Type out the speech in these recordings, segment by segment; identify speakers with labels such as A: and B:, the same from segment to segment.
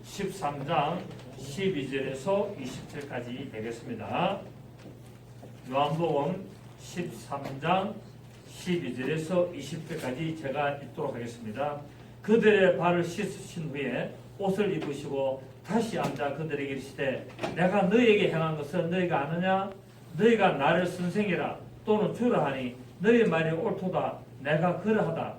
A: 13장 12절에서 20절까지 되겠습니다. 요한복음 13장 12절에서 20절까지 제가 읽도록 하겠습니다. 그들의 발을 씻으신 후에 옷을 입으시고 다시 앉아 그들에게 이르시되 내가 너희에게 행한 것을 너희가 아느냐? 너희가 나를 선생이라 또는 주라 하니 너희 말이 옳도다. 내가 그러하다.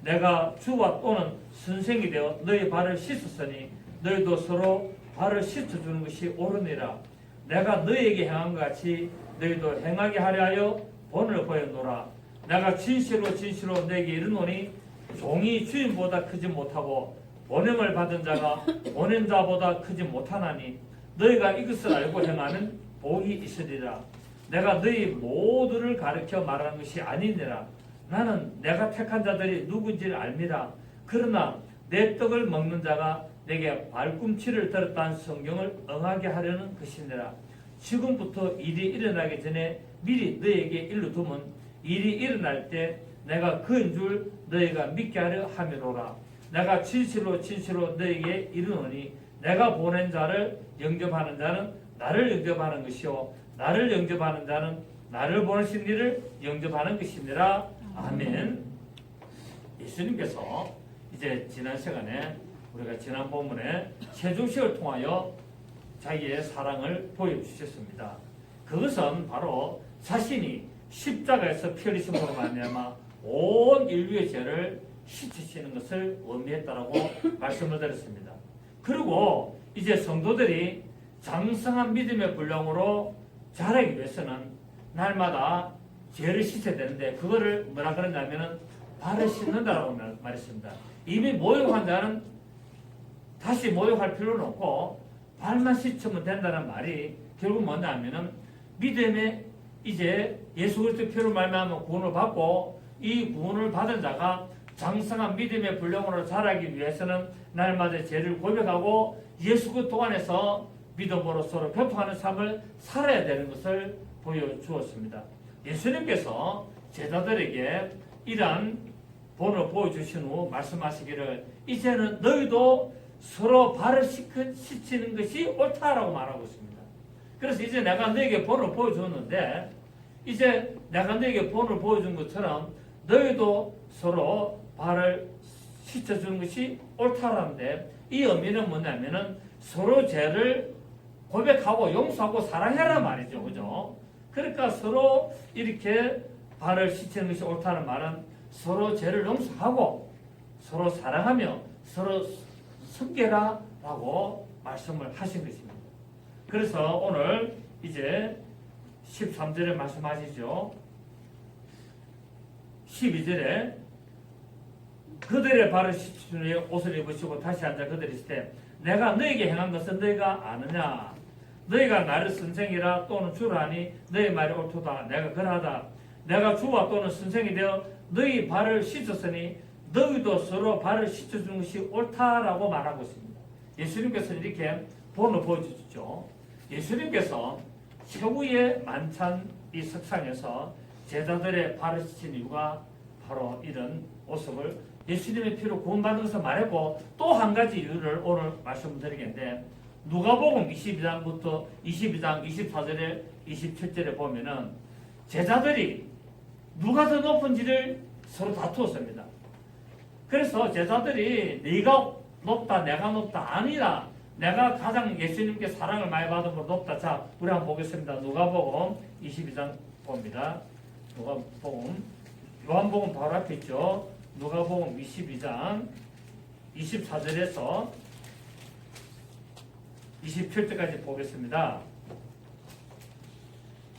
A: 내가 주와 또는 선생이 되어 너희 발을 씻었으니 너희도 서로 발을 씻어주는 것이 옳으니라. 내가 너희에게 행한 것 같이 너희도 행하게 하려 하여 본을 보였노라. 내가 진실로 진실로 너희에게 이르노니 종이 주인보다 크지 못하고 보냄을 받은 자가 보낸 자보다 크지 못하나니 너희가 이것을 알고 행하는 복이 있으리라. 내가 너희 모두를 가르쳐 말하는 것이 아니니라. 나는 내가 택한 자들이 누군지를 알미라. 그러나 내 떡을 먹는 자가 내게 발꿈치를 들었다는 성경을 응하게 하려는 것이니라. 지금부터 일이 일어나기 전에 미리 너희에게 일러두면 일이 일어날 때 내가 그인 줄 너희가 믿게 하려 함이로라. 내가 진실로 진실로 너희에게 이르노니 내가 보낸 자를 영접하는 자는 나를 영접하는 것이요 나를 영접하는 자는 나를 보내신 이를 영접하는 것이니라. 아멘. 예수님께서 이제 지난 시간에 우리가 지난 본문에 세종시를 통하여 자기의 사랑을 보여주셨습니다. 그것은 바로 자신이 십자가에서 피 흘리심으로 말미암아 온 인류의 죄를 씻으시는 것을 의미했다라고 말씀을 드렸습니다. 그리고 이제 성도들이 장성한 믿음의 분량으로 자라기 위해서는 날마다 죄를 씻어야 되는데 그거를 뭐라 그러냐면은 발을 씻는다라고 말했습니다. 이미 모욕한 자는 다시 모욕할 필요는 없고 발만 씻으면 된다는 말이 결국 뭐냐면은 믿음에 이제 예수 그리스도의 피로 말미암아 구원을 받고 이 구원을 받은 자가 장성한 믿음의 분량으로 자라기 위해서는 날마다 죄를 고백하고 예수 그리스도 안에서 믿음으로 서로 교통하는 삶을 살아야 되는 것을 보여주었습니다. 예수님께서 제자들에게 이러한 본을 보여주신 후 말씀하시기를 이제는 너희도 서로 발을 씻는 것이 옳다라고 말하고 있습니다. 그래서 이제 내가 너에게 본을 보여줬는데 이제 내가 너에게 본을 보여준 것처럼 너희도 서로 발을 씻어주는 것이 옳다라는데 이 의미는 뭐냐면은 서로 죄를 고백하고 용서하고 사랑해라 말이죠. 그죠? 그러니까 서로 이렇게 발을 씻는 것이 옳다는 말은 서로 죄를 용서하고 서로 사랑하며 서로 섬겨라 라고 말씀을 하신 것입니다. 그래서 오늘 이제 13절에 말씀하시죠. 12절에 그들의 발을 씻으니 옷을 입으시고 다시 앉아 그들이 있을 때 내가 너에게 행한 것은 너희가 아느냐? 너희가 나를 선생이라 또는 주라 하니 너희 말이 옳도다. 내가 그러하다. 내가 주와 또는 선생이 되어 너희 발을 씻었으니 너희도 서로 발을 씻어주는 것이 옳다라고 말하고 있습니다. 예수님께서는 이렇게 본을 보여주셨죠. 예수님께서 최후의 만찬 이 석상에서 제자들의 발을 씻은 이유가 바로 이런 모습을 예수님의 피로 구원받는 것을 말했고 또 한 가지 이유를 오늘 말씀드리겠는데 누가복음 22장부터 22장 24절에 27절에 보면은 제자들이 누가 더 높은지를 서로 다투었습니다. 그래서 제자들이 네가 높다 내가 높다 아니라 내가 가장 예수님께 사랑을 많이 받음으로 높다. 자 우리 한번 보겠습니다. 누가복음 22장 봅니다. 누가복음 요한복음 바로 앞에 있죠. 누가복음 22장 24절에서 27절까지 보겠습니다.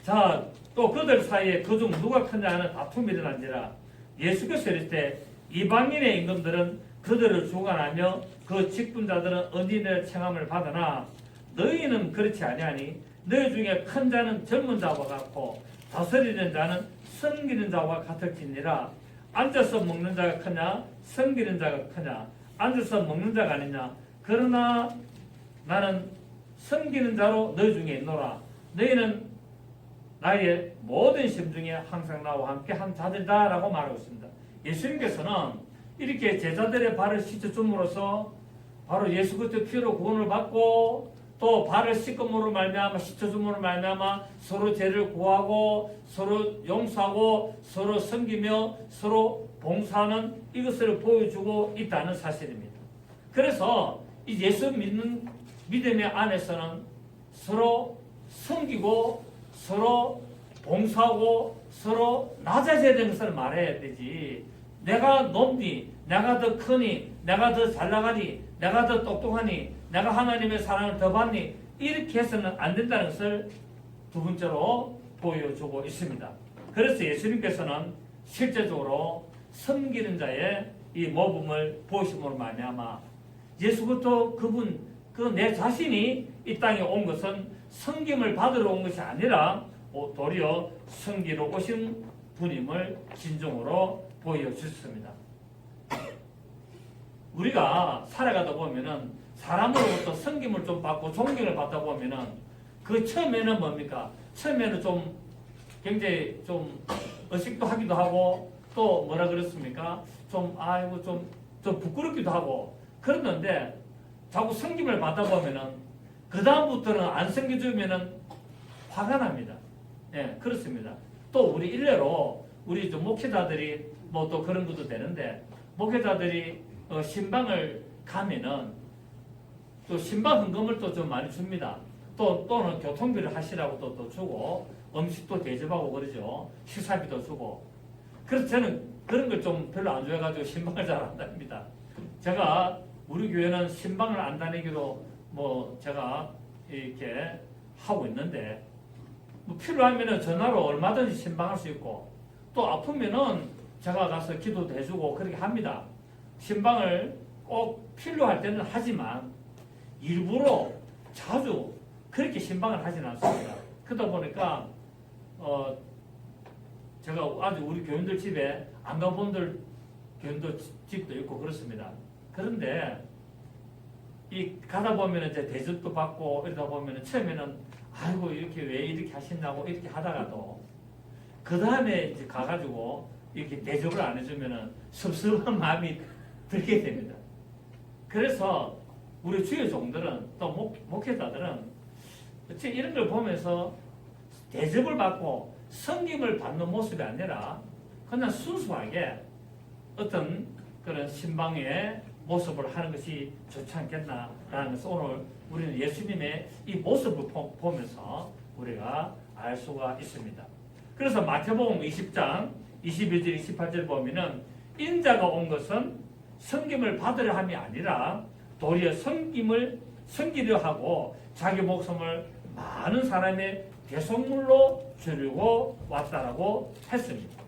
A: 자, 또 그들 사이에 그중 누가 크냐 하는 다툼이 일어난지라. 예수께서 이르실 때 이방인의 임금들은 그들을 주관하며 그 직분자들은 언인의 청함을 받으나 너희는 그렇지 아니하니 너희 중에 큰 자는 젊은 자와 같고 다스리는 자는 섬기는 자와 같을지니라. 앉아서 먹는 자가 크냐 섬기는 자가 크냐? 앉아서 먹는 자가 아니냐? 그러나 나는 섬기는 자로 너희 중에 있노라. 너희는 나의 모든 심 중에 항상 나와 함께 한 자들이다 라고 말하고 있습니다. 예수님께서는 이렇게 제자들의 발을 씻어줌으로써 바로 예수 그리스도의 피로 구원을 받고 또 발을 씻음으로 말미암아 씻어줌으로 말미암아 서로 죄를 구하고 서로 용서하고 서로 섬기며 서로 봉사하는 이것을 보여주고 있다는 사실입니다. 그래서 이 예수 믿는 믿음의 안에서는 서로 섬기고 서로 봉사하고 서로 낮아져야 되는 것을 말해야 되지. 내가 높니, 내가 더 크니, 내가 더 잘나가니, 내가 더 똑똑하니, 내가 하나님의 사랑을 더 받니, 이렇게 해서는 안 된다는 것을 두 번째로 보여주고 있습니다. 그래서 예수님께서는 실제적으로 섬기는 자의 이 모범을 보이심으로 말미암아 예수부터 그분 그 내 자신이 이 땅에 온 것은 섬김을 받으러 온 것이 아니라 도리어 섬기러 오신 분임을 진정으로 보여주셨습니다. 우리가 살아가다 보면은 사람으로부터 섬김을 좀 받고 존경을 받다 보면은 그 처음에는 뭡니까? 처음에는 좀 굉장히 좀 의식도 하기도 하고 또 뭐라 그랬습니까? 좀 아이고 좀 부끄럽기도 하고 그랬는데 자꾸 섬김을 받다 보면은 그 다음부터는 안 섬겨주면은 화가 납니다. 예, 그렇습니다. 또 우리 일례로 우리 좀 목회자들이 뭐 또 그런 것도 되는데 목회자들이 신방을 가면은 또 신방 헌금을 또 좀 많이 줍니다. 또는 교통비를 하시라고 또 주고 음식도 대접하고 그러죠. 식사비도 주고. 그래서 저는 그런 걸 좀 별로 안 좋아해가지고 신방을 잘 안 다닙니다. 제가 우리 교회는 신방을 안 다니기로 뭐 제가 이렇게 하고 있는데 뭐 필요하면은 전화로 얼마든지 신방할 수 있고 또 아프면은 제가 가서 기도도 해주고 그렇게 합니다. 신방을 꼭 필요할 때는 하지만 일부러 자주 그렇게 신방을 하지는 않습니다. 그러다 보니까 제가 아주 우리 교인들 집에 안 가본 교인들 집도 있고 그렇습니다. 그런데 이 가다 보면은 이제 대접도 받고 이러다 보면은 처음에는 아이고 이렇게 왜 이렇게 하신다고 이렇게 하다가도 그 다음에 이제 가가지고 이렇게 대접을 안 해주면은 섭섭한 마음이 들게 됩니다. 그래서 우리 주의 종들은 또 목회자들은 이런 걸 보면서 대접을 받고 섬김을 받는 모습이 아니라 그냥 순수하게 어떤 그런 신방의 모습을 하는 것이 좋지 않겠나라는 것을 오늘 우리는 예수님의 이 모습을 보면서 우리가 알 수가 있습니다. 그래서 마태복음 20장 21절 28절 보면은 인자가 온 것은 섬김을 받으려 함이 아니라 도리어 섬기려 하고 자기 목숨을 많은 사람의 대속물로 주려고 왔다라고 했습니다.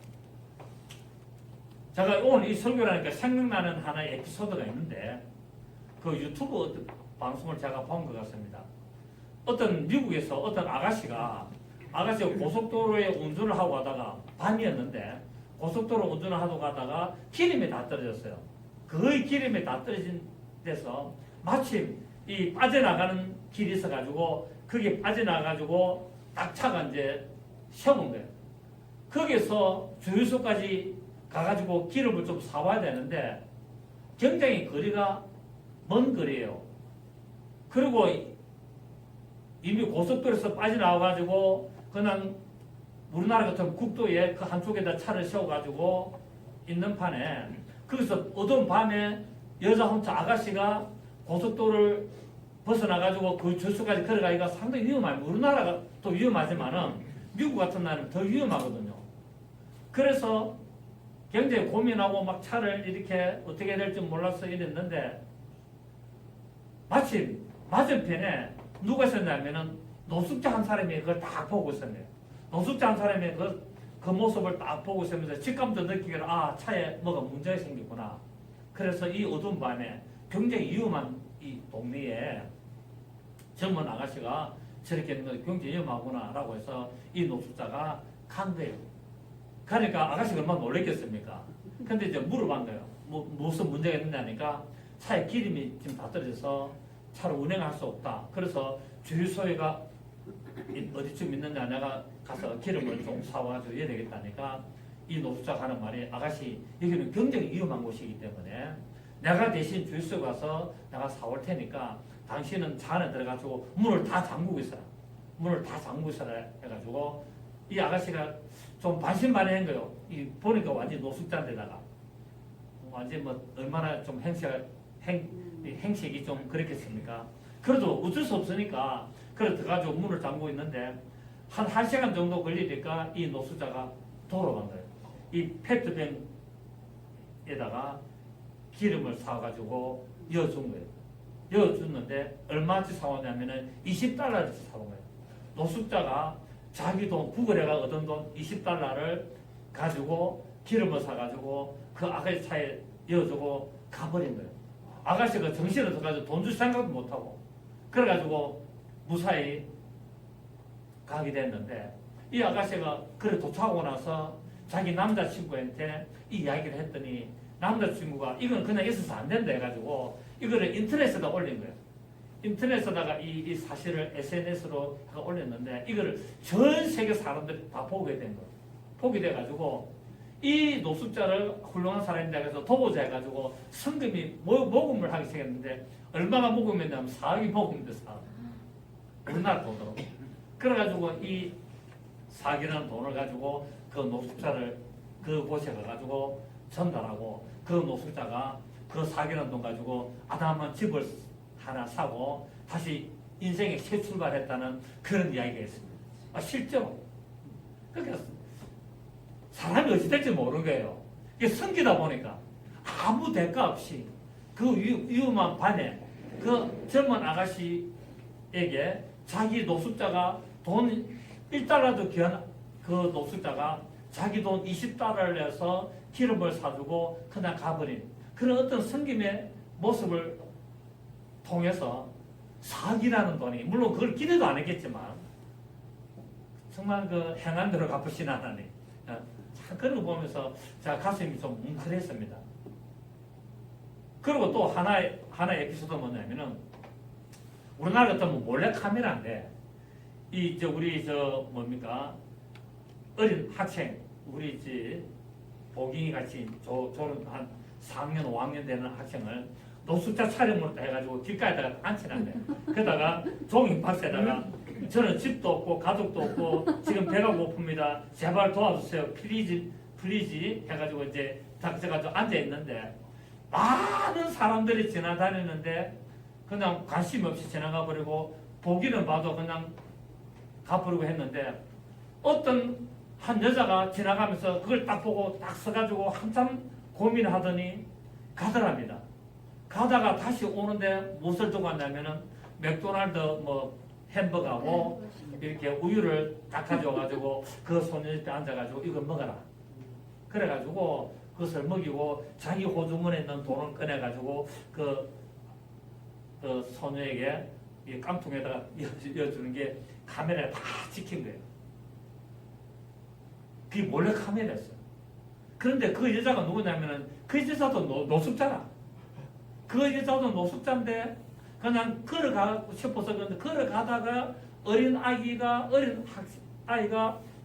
A: 제가 오늘 이 설교라니까 생각나는 하나의 에피소드가 있는데 그 유튜브 방송을 제가 본 것 같습니다. 어떤 미국에서 어떤 아가씨가 고속도로에 운전을 하고 가다가 밤이었는데 고속도로 운전을 하고 가다가 기름이 다 떨어졌어요. 거의 기름이 다 떨어진 데서 마침 이 빠져나가는 길이 있어가지고 거기에 빠져나가가지고 딱 차가 이제 세운 거예요. 거기서 주유소까지 가가지고 기름을 좀 사와야 되는데 굉장히 거리가 먼 거리예요. 그리고 이미 고속도로에서 빠져나와가지고 그냥 우리나라 같은 국도에 그 한쪽에다 차를 세워가지고 있는 판에 거기서 어두운 밤에 여자 혼자 아가씨가 고속도로를 벗어나가지고 그 주소까지 걸어가기가 상당히 위험합니다. 우리나라가 또 위험하지만은 미국 같은 나라는 더 위험하거든요. 그래서 굉장히 고민하고 막 차를 이렇게 어떻게 해야 될지 몰라서 이랬는데 마침 맞은편에 누가 있었냐면은 노숙자 한 사람이 그걸 딱 보고 있었네요. 노숙자 한 사람이 그 모습을 딱 보고 있으면서 직감도 느끼기로 차에 뭐가 문제가 생겼구나. 그래서 이 어두운 밤에 굉장히 위험한 이 동네에 젊은 아가씨가 저렇게 있는 거 굉장히 위험하구나 라고 해서 이 노숙자가 간 거예요. 그러니까 아가씨가 얼마나 놀랬겠습니까? 근데 이제 물어본 거예요. 무슨 문제가 있느냐니까 차에 기름이 지금 다 떨어져서 차를 운행할 수 없다. 그래서 주유소에가 어디쯤 있느냐 내가 가서 기름을 좀 사와가지고 해야 되겠다니까 이 노숙자가 하는 말이 아가씨 여기는 굉장히 위험한 곳이기 때문에 내가 대신 주유소 가서 내가 사올 테니까 당신은 차 안에 들어가지고 문을 다 잠그고 있어라. 문을 다 잠그고 있어라 해가지고 이 아가씨가 좀 반신반의한 거예요. 이 보니까 완전 노숙자인데다가 완전 뭐 얼마나 좀 행색이 좀 그랬겠습니까? 그래도 어쩔 수 없으니까 그래 들어가지고 문을 잠그고 있는데 한 1시간 정도 걸리니까 이 노숙자가 돌아간 거예요. 이 페트병에다가 기름을 사가지고 이어준 거예요. 이어줬는데 얼마치 사왔냐면은 20달러를 사온 거예요. 노숙자가 자기 돈, 구글에가 얻은 돈 20달러를 가지고 기름을 사가지고 그 아가씨 차에 이어주고 가버린 거예요. 아가씨가 정신을 들어가지고 돈 줄 생각도 못하고 그래가지고 무사히 가게 됐는데 이 아가씨가 그래 도착하고 나서 자기 남자친구한테 이 이야기를 했더니 남자친구가 이건 그냥 있어서 안 된다 해가지고 이거를 인터넷에다 올린 거예요. 인터넷에다가 이 사실을 SNS로 올렸는데 이거를 전 세계 사람들이 다 보게 된 거예요. 보게 돼가지고 이 노숙자를 훌륭한 사람이다 해서 도보자 해가지고 성금이 모금을 하기 시작했는데 얼마나 모금했냐면 4억이 모금인데 4억. 우리나라 돈으로. 그래가지고 이 4억이라는 돈을 가지고 그 노숙자를 그 곳에 가가지고 전달하고 그 노숙자가 그 4억이라는 돈 가지고 아담한 집을 하나 사고 다시 인생에 새 출발했다는 그런 이야기가 있습니다. 실제로. 그러니까 사람이 어찌 될지 모르는 거예요. 이게 성기다 보니까 아무 대가 없이 그 위험한 밤에 그 젊은 아가씨에게 자기 노숙자가 돈 1달러도 귀한 그 노숙자가 자기 돈 20달러를 내서 기름을 사주고 그냥 가버린 그런 어떤 성김의 모습을 통해서 4억이라는 돈이 물론 그걸 기대도 안 했겠지만 정말 그 행한 대로 갚으신 하나님 그런 거 보면서 제가 가슴이 좀 뭉클했습니다. 그리고 또 하나의 에피소드 뭐냐면은 우리나라 같은 몰래 카메라인데 우리 뭡니까 어린 학생 우리 보경이 같이 졸업 한 4학년 5학년 되는 학생을 노숙자 촬영으로 해가지고 길가에다가 앉혀놨네. 그러다가 종이 박스에다가 저는 집도 없고 가족도 없고 지금 배가 고픕니다. 제발 도와주세요. 플리즈 해가지고 이제 닥쳐가지고 앉아 있는데 많은 사람들이 지나다니는데 그냥 관심 없이 지나가 버리고 보기는 봐도 그냥 가버리고 했는데 어떤 한 여자가 지나가면서 그걸 딱 보고 딱 서가지고 한참 고민하더니 가더랍니다. 가다가 다시 오는데 무엇을 두고 왔냐면은 맥도날드 뭐 햄버거하고 이렇게 우유를 딱 가져와가지고 그 소녀 옆에 앉아가지고 이거 먹어라. 그래가지고 그것을 먹이고 자기 호주머니에 있는 돈을 꺼내가지고 그 소녀에게 이 깡통에다가 이어주는 게 카메라에 다 찍힌 거예요. 그게 몰래 카메라였어요. 그런데 그 여자가 누구냐면은 그 여자도 노숙자라. 그 여자도 노숙자인데 그냥 걸어가고 싶어서 그런데 걸어가다가 어린 아이가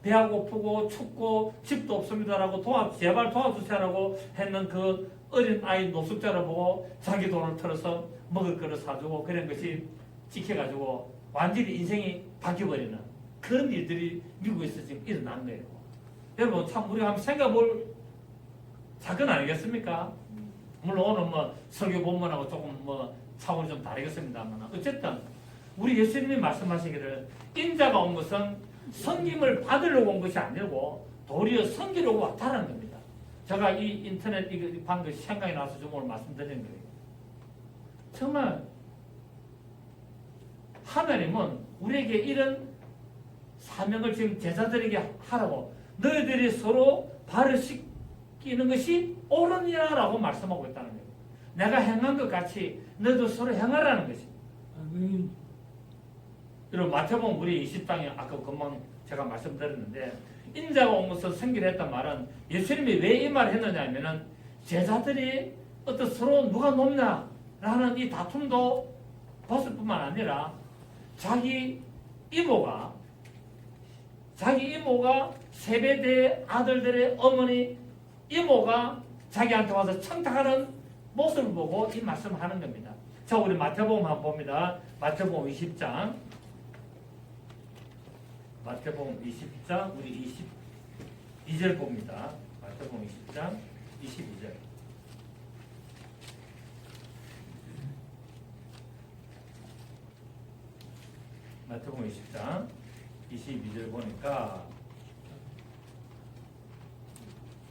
A: 배가 고프고 춥고 집도 없습니다라고 제발 도와주세요라고 했는 그 어린 아이 노숙자를 보고 자기 돈을 털어서 먹을 거를 사주고 그런 것이 찍혀가지고 완전히 인생이 바뀌어버리는 그런 일들이 미국에서 지금 일어난 거예요. 여러분 참 우리가 한번 생각해볼 사건 아니겠습니까? 물론 오늘 뭐 설교 본문하고 조금 뭐 차원이 좀 다르겠습니다만 어쨌든 우리 예수님이 말씀하시기를 인자가 온 것은 섬김을 받으려고 온 것이 아니고 도리어 섬기려고 왔다는 겁니다. 제가 이 인터넷 방금 생각이 나서 좀 오늘 말씀드린 거예요. 정말 하나님은 우리에게 이런 사명을 지금 제자들에게 하라고 너희들이 서로 발을 씻기는 것이 옳으니라라고 말씀하고 있다는 거예요. 내가 행한 것 같이 너희도 서로 행하라는 것이. 여러분 마태복음 우리 20장에 아까 금방 제가 말씀드렸는데 인자가 온 것을 섬기려 했단 말은 예수님이 왜 이 말을 했느냐 하면은 제자들이 어떤 서로 누가 높냐라는 이 다툼도 봤을 뿐만 아니라 자기 이모가 세베대의 아들들의 어머니 이모가 자기한테 와서 청탁하는 모습을 보고 이 말씀을 하는 겁니다. 자, 우리 마태복음 한번 봅니다. 마태복음 20장. 마태복음 20장 우리 22절 봅니다. 마태복음 20장 22절. 마태복음 20장 22절 보니까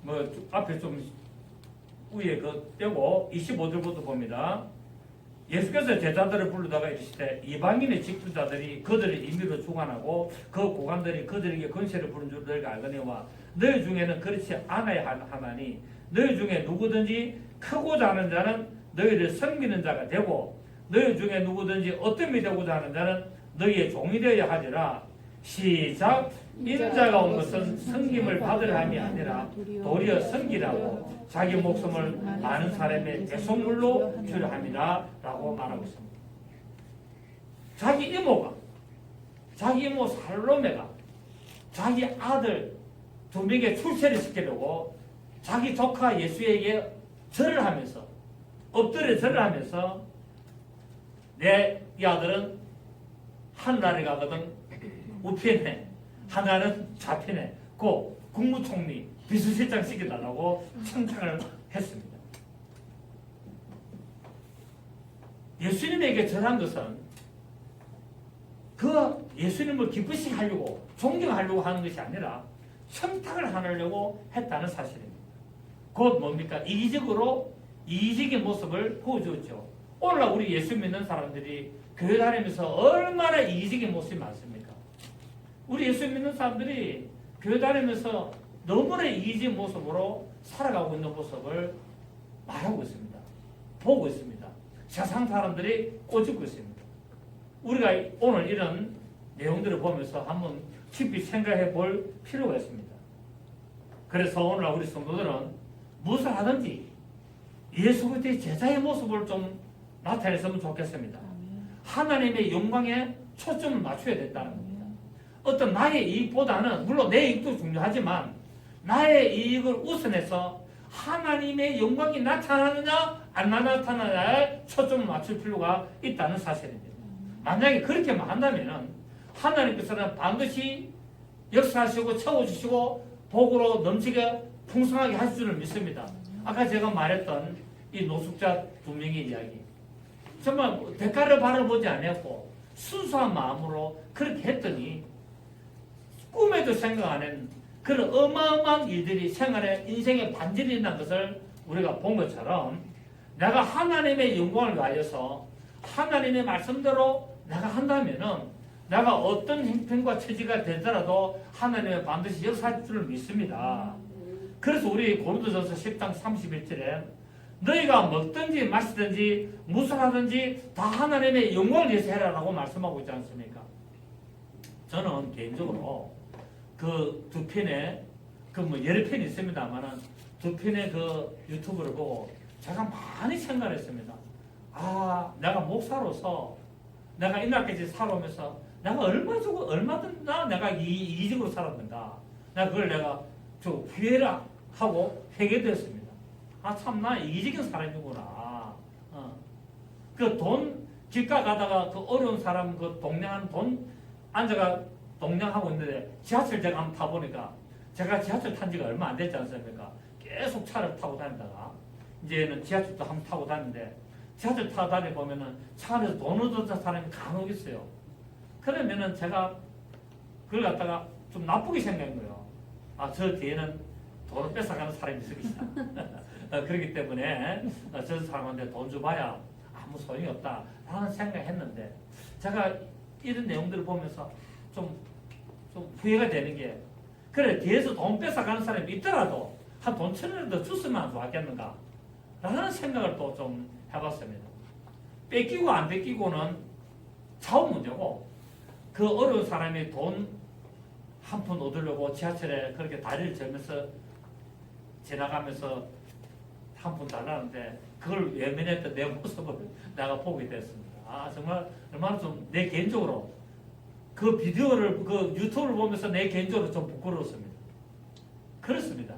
A: 뭐 앞에 좀 위에 그 떼고 25절부터 봅니다. 예수께서 제자들을 부르다가 이르시되 이방인의 직분자들이 그들의 임의로 주관하고 그 고관들이 그들에게 권세를 부른 줄 너희가 알거니와 너희 중에는 그렇지 않아야 하나니 너희 중에 누구든지 크고자 하는 자는 너희를 섬기는 자가 되고 너희 중에 누구든지 어떤 이 되고자 하는 자는 너희의 종이 되어야 하리라. 시작. 인자가 온 것은 섬김을 받으려 함이 아니라 도리어 섬기라고 자기 목숨을 많은 사람의 대속물로 주려 함이라 라고 말하고 있습니다. 자기 이모 살로메가 자기 아들 두 명의 출세를 시키려고 자기 조카 예수에게 절을 하면서 엎드려 절을 하면서 내 이 아들은 하늘나라에 가거든 우편에 하나는 좌편에 고 국무총리 비서실장 시켜달라고 청탁을 했습니다. 예수님에게 절한 것은 그 예수님을 기쁘시게 하려고 존경하려고 하는 것이 아니라 청탁을 하려고 했다는 사실입니다. 곧 뭡니까? 이기적인 모습을 보여줬죠. 오늘날 우리 예수 믿는 사람들이 교회 다니면서 얼마나 이기적인 모습이 많습니까? 우리 예수 믿는 사람들이 교회 다니면서 너무나 이기적인 모습으로 살아가고 있는 모습을 말하고 있습니다. 보고 있습니다. 세상 사람들이 꼬집고 있습니다. 우리가 오늘 이런 내용들을 보면서 한번 깊이 생각해 볼 필요가 있습니다. 그래서 오늘날 우리 성도들은 무엇을 하든지 예수 그리스도의 제자의 모습을 좀 나타냈으면 좋겠습니다. 하나님의 영광에 초점을 맞춰야 된다는 겁니다. 어떤 나의 이익보다는 물론 내 이익도 중요하지만 나의 이익을 우선해서 하나님의 영광이 나타나느냐 안 나타나느냐에 초점을 맞출 필요가 있다는 사실입니다. 만약에 그렇게만 한다면 하나님께서는 반드시 역사하시고 채워주시고 복으로 넘치게 풍성하게 하실 줄을 믿습니다. 아까 제가 말했던 이 노숙자 두 명의 이야기 정말 대가를 바라보지 않았고 순수한 마음으로 그렇게 했더니 꿈에도 생각 안 했는 그런 어마어마한 일들이 생활에 인생에 반전이 난 것을 우리가 본 것처럼 내가 하나님의 영광을 위하여서 하나님의 말씀대로 내가 한다면은 내가 어떤 형편과 처지가 되더라도 하나님은 반드시 역사할 줄을 믿습니다. 그래서 우리 고린도전서 10장 31절에 너희가 먹든지 마시든지 무엇을 하든지 다 하나님의 영광을 위해서 해라라고 말씀하고 있지 않습니까? 저는 개인적으로 그 두 편의 그 뭐 여러 편이 있습니다만은 두 편의 그 유튜브를 보고 제가 많이 생각을 했습니다. 아, 내가 목사로서 내가 이날까지 살아오면서 내가 얼마 주고 얼마든 내가 이기적으로 살았는가? 내가 좀 후회를 하고 회개됐습니다. 아, 참 나 이기적인 사람이구나. 그 돈 길가 가다가 그 어려운 사람 그 동냥한 돈 앉아가 동냥하고 있는데 지하철 제가 한번 타보니까 제가 지하철 탄 지가 얼마 안 됐지 않습니까? 계속 차를 타고 다니다가 이제는 지하철도 한번 타고 다니는데 지하철 타고 다니보면은 차 안에서 돈 얻었던 사람이 간혹 있어요. 그러면은 제가 그걸 갖다가 좀 나쁘게 생각한 거예요. 아, 저 뒤에는 돈을 뺏어가는 사람이 있을 것이다. 그렇기 때문에 저 사람한테 돈 줘봐야 아무 소용이 없다 라는 생각을 했는데 제가 이런 내용들을 보면서 좀 후회가 되는 게 그래 뒤에서 돈 뺏어가는 사람이 있더라도 한 돈 1,000원이라도 더 줬으면 좋았겠는가 라는 생각을 또 좀 해봤습니다. 뺏기고 안 뺏기고는 차원 문제고 그 어려운 사람이 돈 한 푼 얻으려고 지하철에 그렇게 다리를 저면서 지나가면서 한 푼 달라는데 그걸 외면했던 내 모습을 내가 보게 됐습니다. 아, 정말 얼마나 좀 내 개인적으로 그 비디오를 그 유튜브를 보면서 내 개인적으로 좀 부끄러웠습니다. 그렇습니다.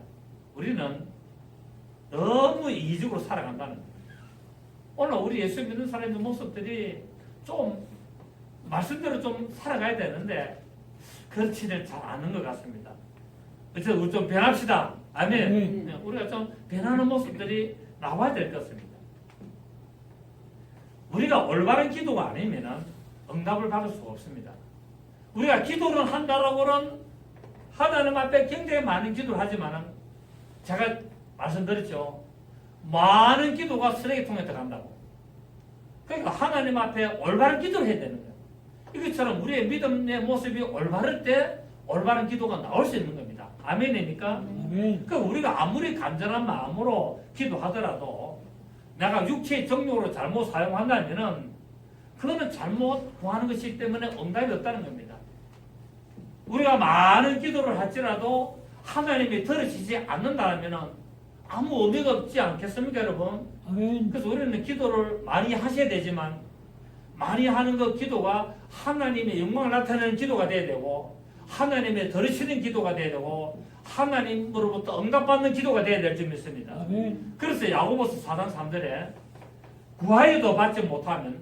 A: 우리는 너무 이기적으로 살아간다는 거예요. 오늘 우리 예수 믿는 사람의 모습들이 좀 말씀대로 좀 살아가야 되는데 그렇지는 잘 않은 것 같습니다. 그래서 우리 좀 변합시다. 아멘. 우리가 좀 변하는 모습들이 나와야 될 것 같습니다. 우리가 올바른 기도가 아니면 응답을 받을 수가 없습니다. 우리가 기도를 한다라고는 하나님 앞에 굉장히 많은 기도를 하지만 제가 말씀드렸죠. 많은 기도가 쓰레기통에 들어간다고. 그러니까 하나님 앞에 올바른 기도를 해야 되는 거예요. 이것처럼 우리의 믿음의 모습이 올바를 때 올바른 기도가 나올 수 있는 겁니다. 아멘입니까? 그러니까 우리가 아무리 간절한 마음으로 기도하더라도 내가 육체의 정욕으로 잘못 사용한다면은 그거는 잘못 구하는 것이기 때문에 응답이 없다는 겁니다. 우리가 많은 기도를 할지라도 하나님이 들으시지 않는다면 아무 의미가 없지 않겠습니까, 여러분?
B: 아멘.
A: 그래서 우리는 기도를 많이 하셔야 되지만 많이 하는 그 기도가 하나님의 영광을 나타내는 기도가 돼야 되고 하나님의 들으시는 기도가 돼야 되고 하나님으로부터 응답받는 기도가 돼야 될 줄 믿습니다.
B: 아멘.
A: 그래서 야고보서 4장 3절에 구하여도 받지 못하면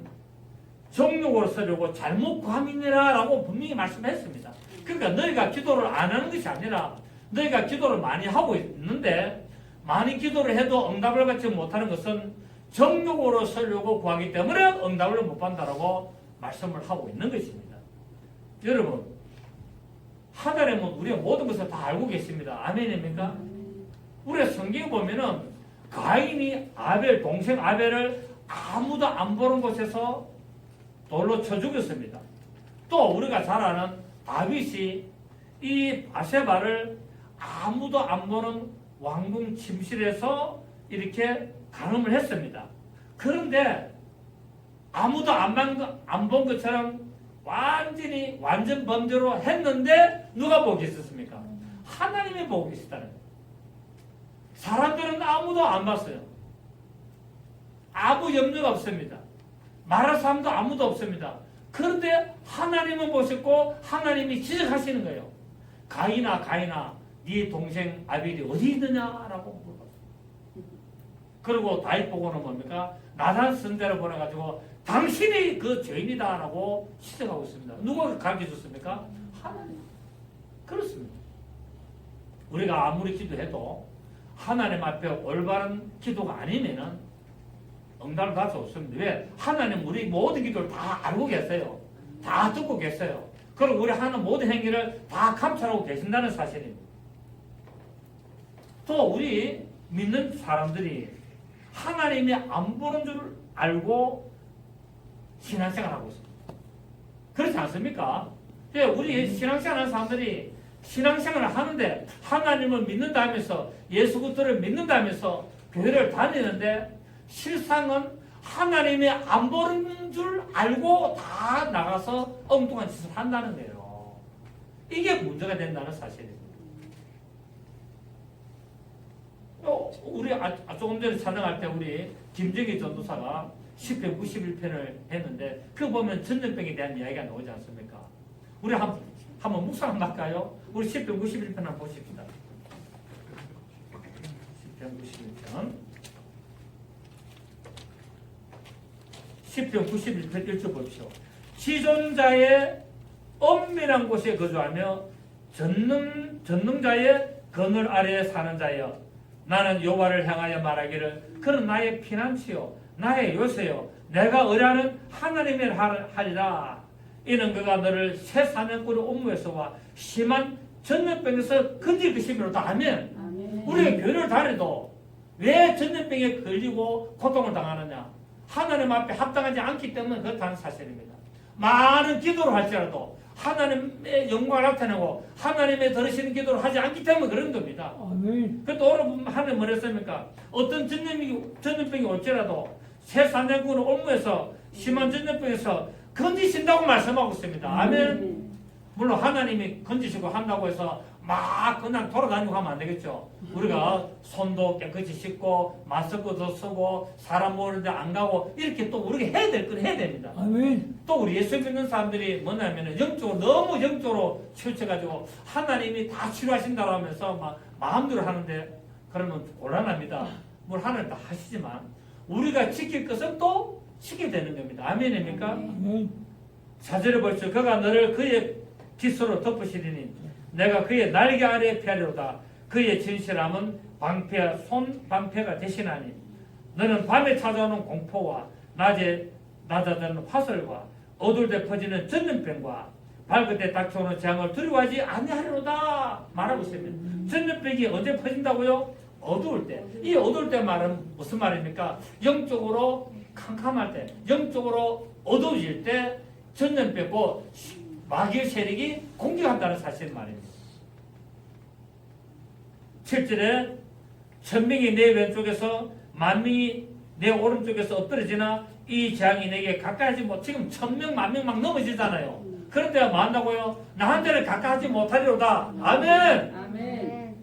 A: 정욕으로 쓰려고 잘못 구함이니라 라고 분명히 말씀했습니다. 그러니까 너희가 기도를 안 하는 것이 아니라 너희가 기도를 많이 하고 있는데 많이 기도를 해도 응답을 받지 못하는 것은 정욕으로 쓰려고 구하기 때문에 응답을 못 받는다라고 말씀을 하고 있는 것입니다. 여러분, 하나님은 우리의 모든 것을 다 알고 계십니다. 아멘입니까? 우리 성경에 보면은 가인이 아벨, 동생 아벨을 아무도 안 보는 곳에서 돌로 쳐 죽였습니다. 또 우리가 잘 아는 다윗이 이 바세바를 아무도 안 보는 왕궁 침실에서 이렇게 간음을 했습니다. 그런데 아무도 안 본 것처럼 완전 범죄로 했는데 누가 보고 계셨습니까? 하나님이 보고 계시다는 거예요. 사람들은 아무도 안 봤어요. 아무 염려가 없습니다. 말할 사람도 아무도 없습니다. 그런데 하나님은 보셨고 하나님이 지적하시는 거예요. 가인아 네 동생 아벨이 어디 있느냐라고 물어봤어요. 그리고 다윗 보고는 뭡니까? 나단 선자를 보내가지고 당신이 그 죄인이다라고 시정하고 있습니다. 누가 가르쳐줬습니까? 하나님. 그렇습니다. 우리가 아무리 기도해도 하나님 앞에 올바른 기도가 아니면은 응답을 받을 수 없습니다. 왜? 하나님 우리 모든 기도를 다 알고 계세요. 다 듣고 계세요. 그리고 우리 하는 모든 행위를 다 감찰하고 계신다는 사실입니다. 또 우리 믿는 사람들이 하나님이 안 보는 줄 알고 신앙생활하고 있습니다. 그렇지 않습니까? 우리 신앙생활하는 사람들이 신앙생활을 하는데 하나님을 믿는다면서 예수 그리스도를 믿는다면서 교회를 다니는데 실상은 하나님이 안 보는 줄 알고 다 나가서 엉뚱한 짓을 한다는 거예요. 이게 문제가 된다는 사실입니다. 우리 조금 전에 찬양할 때 우리 김정희 전도사가 10편 91편을 했는데 그거 보면 전염병에 대한 이야기가 나오지 않습니까? 우리 한번 묵상 한번 할까요? 우리 10편 91편 한번 보십시다. 10편 91편 10편 91편 1절 보십시오. 지존자의 엄밀한 곳에 거주하며 전능자의 그늘 아래에 사는 자여 나는 여호와를 향하여 말하기를 그는 나의 피난처요 나의 요새요 내가 의뢰하는 하나님을 하리라. 이는 그가 너를 새 사냥꾼의 옥무에서와 심한 전염병에서 건질 것이므로다. 아멘. 우리가 교회를 다녀도 왜 전염병에 걸리고 고통을 당하느냐? 하나님 앞에 합당하지 않기 때문에 그렇다는 사실입니다. 많은 기도를 할지라도 하나님의 영광을 나타내고 하나님의 들으시는 기도를 하지 않기 때문에 그런 겁니다. 그래도 오늘 하나님 뭐랬습니까? 어떤 전염병이 올지라도 새 사냥꾼을 옥무에서 심한 전염병에서 건지신다고 말씀하고 있습니다. 아멘. 물론 하나님이 건지시고 한다고 해서 막 그냥 돌아다니고 하면 안 되겠죠. 우리가 손도 깨끗이 씻고 마스크도 쓰고 사람 모르는데 안 가고 이렇게 또 우리가 해야 될 건 해야 됩니다.
B: 아멘.
A: 또 우리 예수 믿는 사람들이 뭐냐면 영적으로 너무 영적으로 치우쳐가지고 하나님이 다 치료하신다고 하면서 막 마음대로 하는데 그러면 곤란합니다. 뭘 하나님 다 하시지만 우리가 지킬 것은 또 지켜야 되는 겁니다. 아멘입니까?
B: 아멘.
A: 4절에 벌써 그가 너를 그의 깃으로 덮으시리니 내가 그의 날개 아래에 피하리로다. 그의 진실함은 방패가 되시나니 너는 밤에 찾아오는 공포와 낮에 낮아드는 화살과 어두울 때 퍼지는 전염병과 밝을 때 닥쳐오는 재앙을 두려워하지 아니하리로다 말하고 있습니다. 전염병이 언제 퍼진다고요? 어두울 때. 이 어두울 때 말은 무슨 말입니까? 영적으로 캄캄할 때, 영적으로 어두워질 때 전염병고 마귀의 세력이 공격한다는 사실 말입니다. 7절에 천명이 내 왼쪽에서 만명이 내 오른쪽에서 엎드러지나 이 재앙이 내게 가까이 하지 못. 지금 1000명 만명 막 넘어지잖아요. 그런데 뭐 한다고요? 나한테는 가까이 하지 못하리로다. 아멘.
C: 아멘.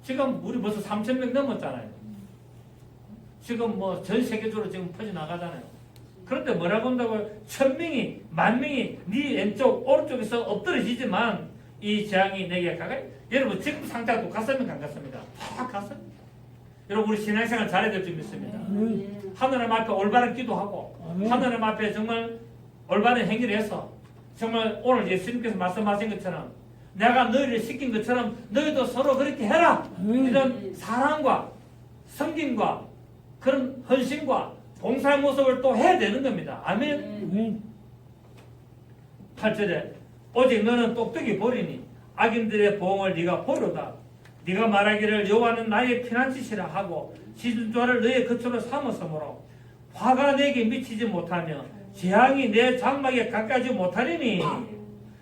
A: 지금 우리 벌써 3000명 넘었잖아요. 지금 뭐 전 세계적으로 지금 퍼져나가잖아요. 그런데 뭐라고 한다고요? 1000명이 만명이 네 왼쪽 오른쪽에서 엎드러지지만 이 재앙이 내게 가까이. 여러분 지금 상태가 똑같으면 안 같습니다. 다 같습니다. 여러분 우리 신앙생활 잘해야 될 줄 믿습니다. 하나님 앞에 올바른 기도하고
B: 아멘.
A: 하나님 앞에 정말 올바른 행위를 해서 정말 오늘 예수님께서 말씀하신 것처럼 내가 너희를 시킨 것처럼 너희도 서로 그렇게 해라. 이런 사랑과 섬김과 그런 헌신과 봉사의 모습을 또 해야 되는 겁니다. 아멘.
B: 아멘.
A: 8절에 오직 너는 똑똑히 보리니 악인들의 보응을 네가 보려다. 네가 말하기를 여호와는 나의 피난처시라 하고 지존자를 너의 거처로 삼았으므로 화가 내게 미치지 못하며 재앙이 내 장막에 가까이지 못하리니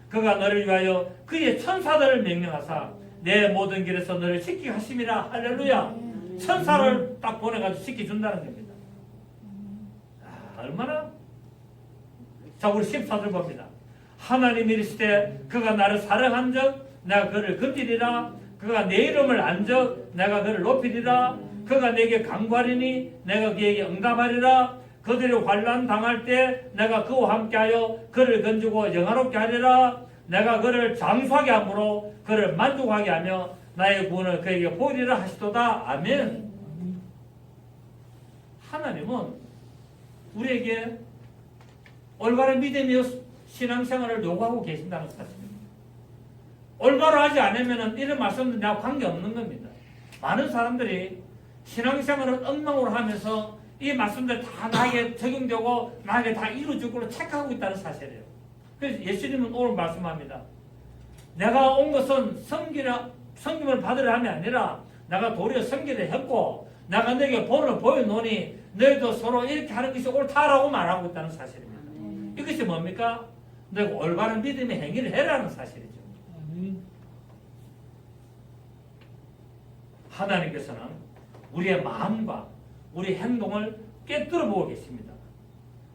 A: 그가 너를 위하여 그의 천사들을 명령하사 내 모든 길에서 너를 지키게 하심이라. 할렐루야. 천사를 딱 보내가지고 지켜준다는 겁니다. 얼마나. 자 우리 14절 봅니다. 하나님이 이르시되 그가 나를 사랑한 적 내가 그를 건지리라. 그가 내 이름을 안 적 내가 그를 높이리라. 그가 내게 간구하리니 내가 그에게 응답하리라. 그들이 환난 당할 때 내가 그와 함께하여 그를 건지고 영화롭게 하리라. 내가 그를 장수하게 함으로 그를 만족하게 하며 나의 구원을 그에게 보이리라 하시도다. 아멘. 하나님은 우리에게 올바른 믿음의 신앙생활을 요구하고 계신다는 사실입니다. 올바로 하지 않으면 이런 말씀은 나와 관계없는 겁니다. 많은 사람들이 신앙생활을 엉망으로 하면서 이 말씀들 다 나에게 적용되고 나에게 다 이루어질 걸로 착각하고 있다는 사실이에요. 그래서 예수님은 오늘 말씀합니다. 내가 온 것은 섬김을 받으려 함이 아니라 내가 도리어 섬기려 했고 내가 너에게 본을 보여놓으니 너희도 서로 이렇게 하는 것이 옳다라고 말하고 있다는 사실입니다. 이것이 뭡니까? 너희가 올바른 믿음의 행위를 해라는 사실이죠. 하나님께서는 우리의 마음과 우리 행동을 꿰뚫어 보고 계십니다.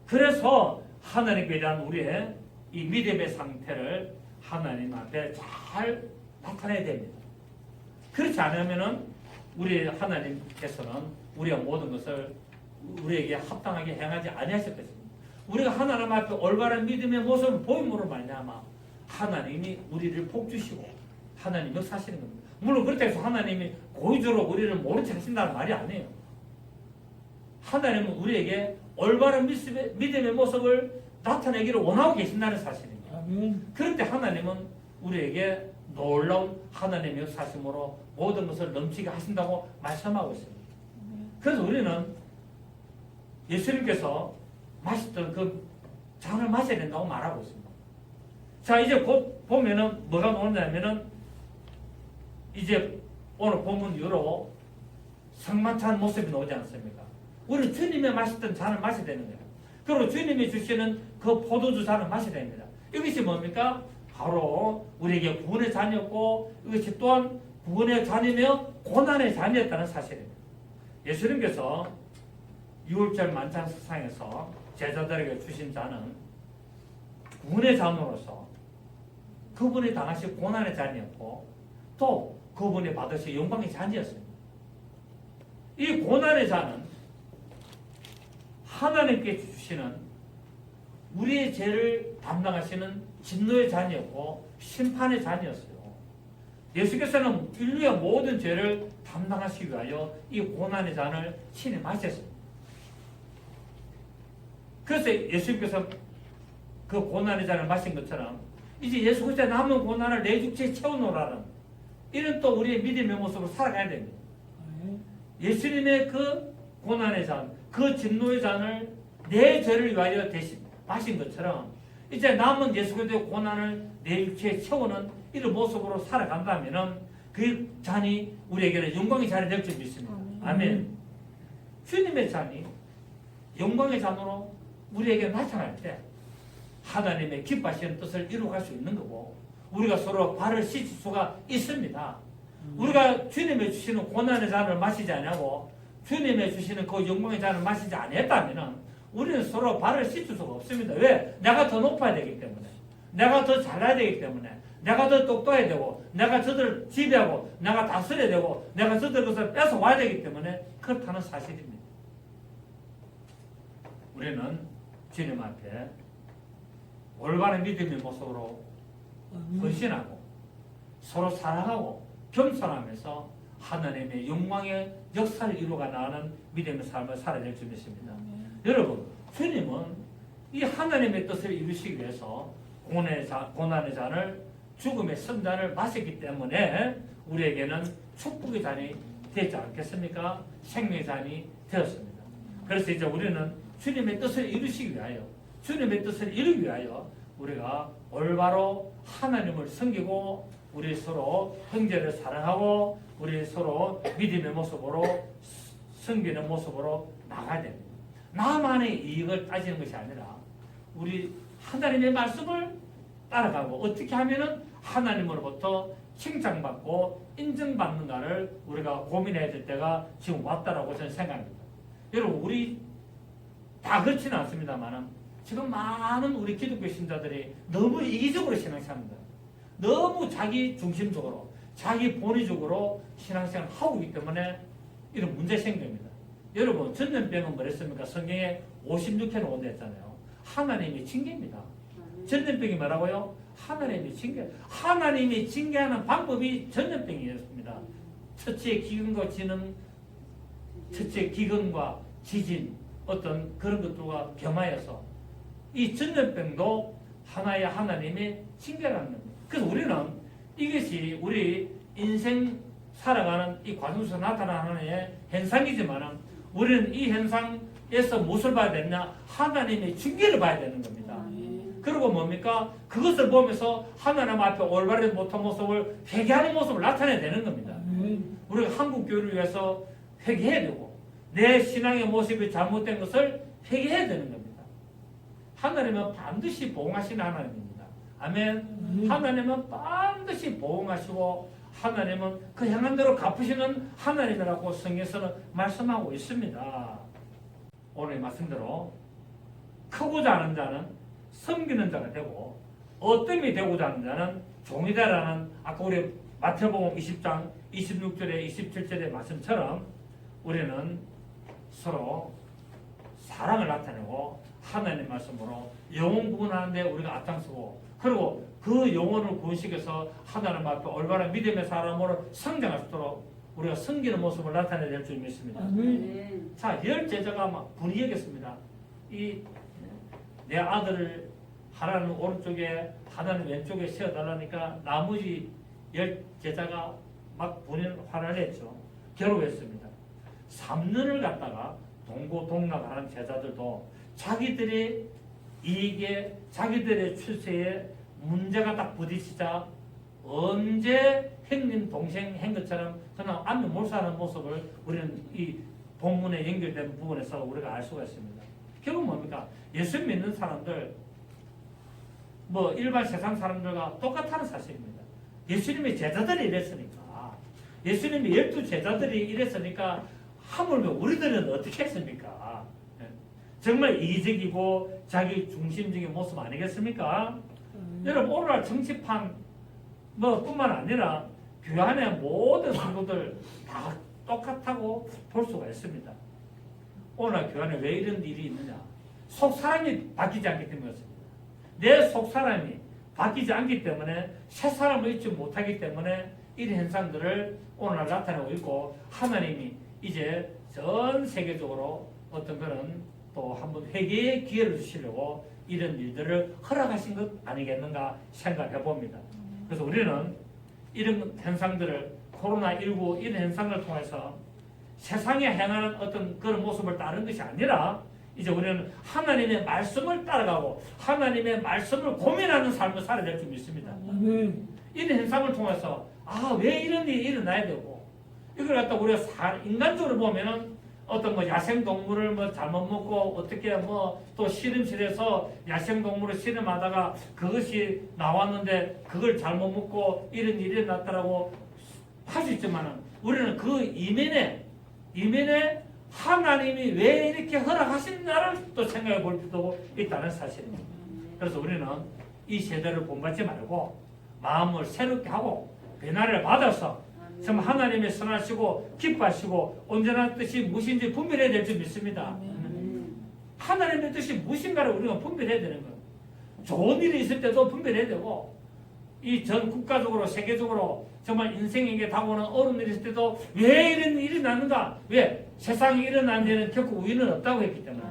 A: 그래서 하나님께 대한 우리의 이 믿음의 상태를 하나님 앞에 잘 나타내야 됩니다. 그렇지 않으면 우리 하나님께서는 우리의 모든 것을 우리에게 합당하게 행하지 아니하실 것입니다. 우리가 하나님 앞에 올바른 믿음의 모습을 보임으로 말미암아 하나님이 우리를 복주시고 하나님 역사하시는 겁니다. 물론 그렇다고 해서 하나님이 고의적으로 우리를 모른 척 하신다는 말이 아니에요. 하나님은 우리에게 올바른 믿음의 모습을 나타내기를 원하고 계신다는 사실입니다. 그런데 하나님은 우리에게 놀라운 하나님의 역사심으로 모든 것을 넘치게 하신다고 말씀하고 있습니다. 그래서 우리는 예수님께서 마셨던 그 잔을 마셔야 된다고 말하고 있습니다. 자, 이제 곧 보면은 뭐가 나오냐면은 이제 오늘 본문 이후로 성만찬 모습이 나오지 않습니까? 우리는 주님이 마셨던 잔을 마셔야 되는 거예요. 그리고 주님이 주시는 그 포도주 잔을 마셔야 됩니다. 이것이 뭡니까? 바로 우리에게 구원의 잔이었고 이것이 또한 구원의 잔이며 고난의 잔이었다는 사실입니다. 예수님께서 6월절 만찬상에서 제자들에게 주신 잔은 구원의 잔으로서 그분이 당하신 고난의 잔이었고 또 그분이 받으신 영광의 잔이었습니다. 이 고난의 잔은 하나님께 주시는 우리의 죄를 담당하시는 진노의 잔이었고 심판의 잔이었어요. 예수께서는 인류의 모든 죄를 담당하시기 위하여 이 고난의 잔을 친히 마셨습니다. 그래서 예수님께서 그 고난의 잔을 마신 것처럼 이제 예수 그리스도의 남은 고난을 내 육체에 채워놓으라는 이런 또 우리의 믿음의 모습으로 살아가야 됩니다. 예수님의 그 고난의 잔, 그 진노의 잔을 내 죄를 위하여 대신 마신 것처럼 이제 남은 예수 그리스도의 고난을 내 육체에 채우는 이런 모습으로 살아간다면은 그 잔이 우리에게는 영광의 잔이 될 줄 믿습니다. 아멘. 주님의 잔이 영광의 잔으로 우리에게 나타날 때 하나님의 기뻐하시는 뜻을 이루어갈 수 있는 거고 우리가 서로 발을 씻을 수가 있습니다. 우리가 주님의 주시는 고난의 잔을 마시지 않냐고 주님의 주시는 그 영광의 잔을 마시지 않았다면 우리는 서로 발을 씻을 수가 없습니다. 왜? 내가 더 높아야 되기 때문에 내가 더 잘나야 되기 때문에 내가 더 똑똑해야 되고 내가 저들을 지배하고 내가 다스려야 되고 내가 저들 것을 뺏어와야 되기 때문에 그렇다는 사실입니다. 우리는 주님 앞에 올바른 믿음의 모습으로 헌신하고 서로 사랑하고 겸손하면서 하나님의 영광의 역사를 이루어가 나가는 믿음의 삶을 살아야 될 줄 믿습니다. 여러분, 주님은 이 하나님의 뜻을 이루시기 위해서 고난의 잔을 죽음의 선잔을 마셨기 때문에 우리에게는 축복의 잔이 되지 않겠습니까? 생명의 잔이 되었습니다. 그래서 이제 우리는 주님의 뜻을 이루시기 위하여 주님의 뜻을 이루기 위하여 우리가 올바로 하나님을 섬기고 우리 서로 형제를 사랑하고 우리 서로 믿음의 모습으로 섬기는 모습으로 나가야 됩니다. 나만의 이익을 따지는 것이 아니라 우리 하나님의 말씀을 따라가고 어떻게 하면은 하나님으로부터 칭찬받고 인정받는가를 우리가 고민해야 될 때가 지금 왔다라고 저는 생각합니다. 여러분 우리 다 그렇지는 않습니다만 지금 많은 우리 기독교 신자들이 너무 이기적으로 신앙생활합니다. 너무 자기 중심적으로 자기 본의적으로 신앙생활을 하고 있기 때문에 이런 문제가 생깁니다. 여러분 전염병은 뭐랬습니까? 성경에 56회는 온다 했잖아요. 하나님이 징계입니다. 전염병이 뭐라고요? 하나님이 징계. 하나님이 징계하는 방법이 전염병이었습니다. 첫째 기근과 지진 어떤 그런 것들과 겸하여서 이 전염병도 하나의 하나님의 징계라는 겁니다. 그래서 우리는 이것이 우리 인생 살아가는 이 과정 속에서 나타나는 하나의 현상이지만 우리는 이 현상에서 무엇을 봐야 되느냐? 하나님의 징계를 봐야 되는 겁니다. 그리고 뭡니까? 그것을 보면서 하나님 앞에 올바르지 못한 모습을 회개하는 모습을 나타내야 되는 겁니다. 우리가 한국 교회를 위해서 회개해야 되고 내 신앙의 모습이 잘못된 것을 회개해야 되는 겁니다. 하나님은 반드시 보응하시는 하나님입니다. 아멘. 하나님은 반드시 보응하시고 하나님은 그 향한 대로 갚으시는 하나님이라고 성경에서는 말씀하고 있습니다. 오늘 말씀대로 크고자 하는 자는 섬기는 자가 되고 어뜸이 되고자 하는 자는 종이다라는 아까 우리 마태복음 20장 26절에 27절의 말씀처럼 우리는 서로 사랑을 나타내고 하나님 말씀으로 영혼 구원하는데 우리가 앞장서고 그리고 그 영혼을 구원시켜서 하나님 앞에 올바른 믿음의 사람으로 성장할 수 있도록 우리가 섬기는 모습을 나타내야 될 줄 믿습니다. 자, 10제자가 막 분위기겠습니다. 내 아들을 하나는 오른쪽에 하나는 왼쪽에 세워달라니까 나머지 10제자가 막 화를 냈죠. 괴로워했습니다. 3년을 갖다가 동고동락하는 제자들도 자기들의 이익에 자기들의 출세에 문제가 딱 부딪히자 언제 형님 동생 한 것처럼 그냥 안면 몰수하는 모습을 우리는 이 본문에 연결된 부분에서 우리가 알 수가 있습니다. 결국 뭡니까? 예수 믿는 사람들 뭐 일반 세상 사람들과 똑같다는 사실입니다. 예수님의 제자들이 이랬으니까 예수님의 12제자들이 이랬으니까 하물며 우리들은 어떻게 했습니까? 정말 이기적이고 자기 중심적인 모습 아니겠습니까? 여러분 오늘날 정치판 뿐만 아니라 교회 안에 모든 성도들 다 똑같다고 볼 수가 있습니다. 오늘날 교회 안에 왜 이런 일이 있느냐? 속 사람이 바뀌지 않기 때문이었습니다. 내 속 사람이 바뀌지 않기 때문에 새 사람을 잊지 못하기 때문에 이런 현상들을 오늘날 나타내고 있고 하나님이 이제 전 세계적으로 어떤 그런 또 한번 회개의 기회를 주시려고 이런 일들을 허락하신 것 아니겠는가 생각해 봅니다. 그래서 우리는 이런 현상들을 코로나19 이런 현상을 통해서 세상에 행하는 어떤 그런 모습을 따르는 것이 아니라 이제 우리는 하나님의 말씀을 따라가고 하나님의 말씀을 고민하는 삶을 살아야 될 줄 믿습니다. 이런 현상을 통해서 왜 이런 일이 일어나야 되고 이걸 갖다 우리가 인간적으로 보면은 어떤 야생 동물을 잘못 먹고 어떻게 또 실험실에서 야생 동물을 실험하다가 그것이 나왔는데 그걸 잘못 먹고 이런 일이 일어났다라고 할 수 있지만은 우리는 그 이면에 하나님이 왜 이렇게 허락하신가를 또 생각해 볼 필요도 있다는 사실입니다. 그래서 우리는 이 세대를 본받지 말고 마음을 새롭게 하고 변화를 받아서 정말 하나님의 선하시고 기뻐하시고 온전한 뜻이 무엇인지 분별해야 될 줄 믿습니다. 하나님의 뜻이 무엇인가를 우리가 분별해야 되는 거예요. 좋은 일이 있을 때도 분별해야 되고 이 전 국가적으로 세계적으로 정말 인생에게 다가오는 어려운 일이 있을 때도 왜 이런 일이 났는가? 왜? 세상에 일어난 일은 결코 우연은 없다고 했기 때문에.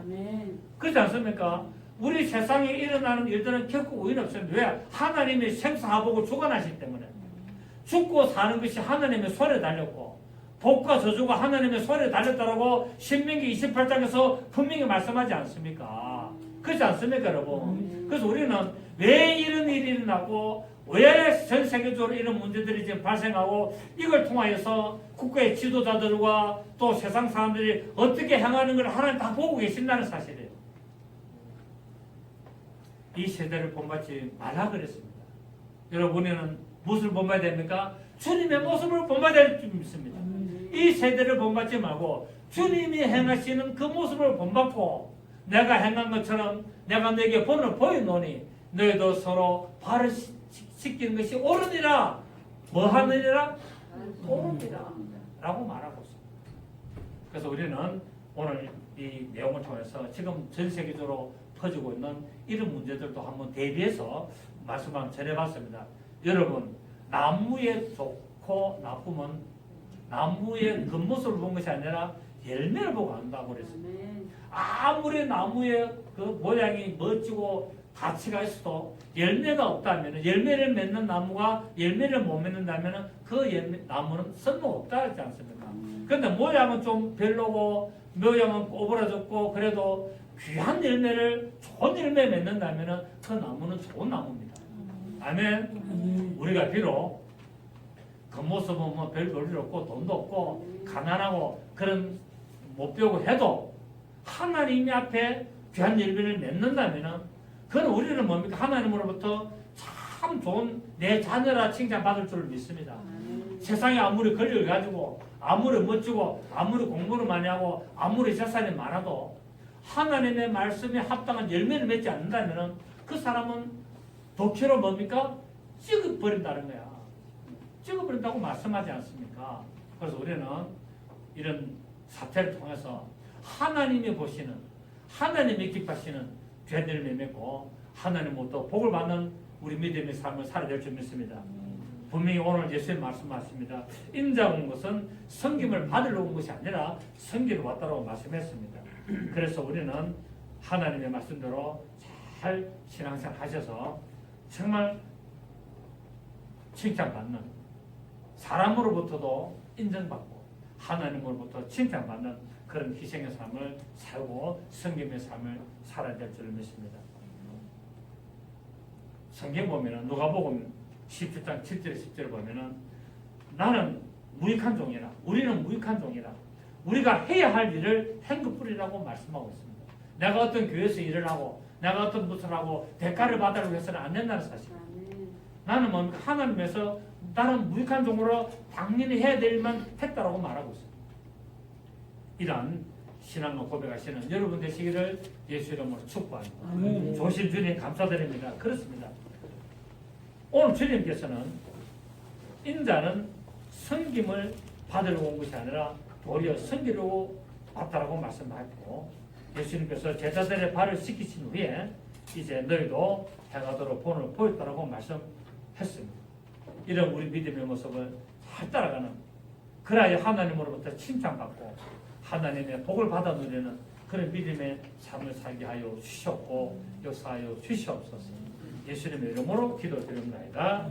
A: 그렇지 않습니까? 우리 세상에 일어나는 일들은 결코 우연이 없습니다. 왜? 하나님의 생사하복을 주관하시기 때문에. 죽고 사는 것이 하나님의 손에 달렸고 복과 저주가 하나님의 손에 달렸다라고 신명기 28장에서 분명히 말씀하지 않습니까? 그렇지 않습니까, 여러분? 그래서 우리는 왜 이런 일이 일어나고 왜 전 세계적으로 이런 문제들이 지금 발생하고 이걸 통하여서 국가의 지도자들과 또 세상 사람들이 어떻게 행하는 걸 하나님 다 보고 계신다는 사실이에요. 이 세대를 본받지 말라 그랬습니다. 여러분은 무엇을 본받아야 됩니까? 주님의 모습을 본받아야 될 줄 믿습니다. 이 세대를 본받지 말고 주님이 행하시는 그 모습을 본받고 내가 행한 것처럼 내가 너에게 본을 보여노니 너희도 서로 발을 씻기는 것이 옳으니라. 뭐 하느니라? 옳으니라 라고 말하고 있습니다. 그래서 우리는 오늘 이 내용을 통해서 지금 전 세계적으로 퍼지고 있는 이런 문제들도 한번 대비해서 말씀 한번 전해봤습니다. 여러분, 나무의 좋고 나쁨은 나무의 겉모습을 본 것이 아니라 열매를 보고 안다고 그랬습니다. 아무리 나무의 그 모양이 멋지고 가치가 있어도 열매가 없다면, 열매를 맺는 나무가 열매를 못 맺는다면 그 나무는 쓸모없다 하지 않습니까? 그런데 모양은 좀 별로고 모양은 오그라졌고 그래도 귀한 열매를 좋은 열매 맺는다면 그 나무는 좋은 나무입니다. 아멘. 우리가 비록 겉모습은 별 볼일 없고 돈도 없고 가난하고 그런 못 배우고 해도 하나님 앞에 귀한 열매를 맺는다면 그건 우리는 뭡니까? 하나님으로부터 참 좋은 내 자녀라 칭찬받을 줄 믿습니다. 세상에 아무리 권력을 가지고 아무리 멋지고 아무리 공부를 많이 하고 아무리 재산이 많아도 하나님의 말씀에 합당한 열매를 맺지 않는다면 그 사람은 독해로 뭡니까? 찍어버린다는 거야. 찍어버린다고 말씀하지 않습니까? 그래서 우리는 이런 사태를 통해서 하나님이 보시는 하나님이 기뻐하시는 죄들을 맺고 하나님으로부터 복을 받는 우리 믿음의 삶을 살아야 될 줄 믿습니다. 분명히 오늘 예수님 말씀하십니다. 인자가 온 것은 섬김을 받으러 온 것이 아니라 섬기러 왔다고 말씀했습니다. 그래서 우리는 하나님의 말씀대로 잘 신앙생활 하셔서 정말 칭찬받는 사람으로부터도 인정받고 하나님으로부터 칭찬받는 그런 희생의 삶을 살고 섬김의 삶을 살아야 될 줄 믿습니다. 성경 보면은 누가복음 17장 7절 10절 보면은 나는 무익한 종이라 우리는 무익한 종이라 우리가 해야 할 일을 한 것뿐이라고 말씀하고 있습니다. 내가 어떤 교회에서 일을 하고 내가 어떤 무엇을 하고 대가를 받으려고 해서는 안 된다는 사실. 나는 뭡니까? 하나님에서 나는 무익한 종으로 당연히 해야 될 일만 했다라고 말하고 있습니다. 이러한 신앙을 고백하시는 여러분 되시기를 예수 이름으로 축복합니다. 조실 주님 감사드립니다. 그렇습니다. 오늘 주님께서는 인자는 섬김을 받으려고 온 것이 아니라 도리어 섬기려고 왔다라고 말씀하셨고 예수님께서 제자들의 발을 씻기신 후에 이제 너희도 행하도록 본을 보였다라고 말씀했습니다. 이런 우리 믿음의 모습을 잘 따라가는 그래야 하나님으로부터 칭찬받고 하나님의 복을 받아 누리는 그런 믿음의 삶을 살게 하여 주셨고 역사하여 주시옵소서. 예수님의 이름으로 기도드립니다.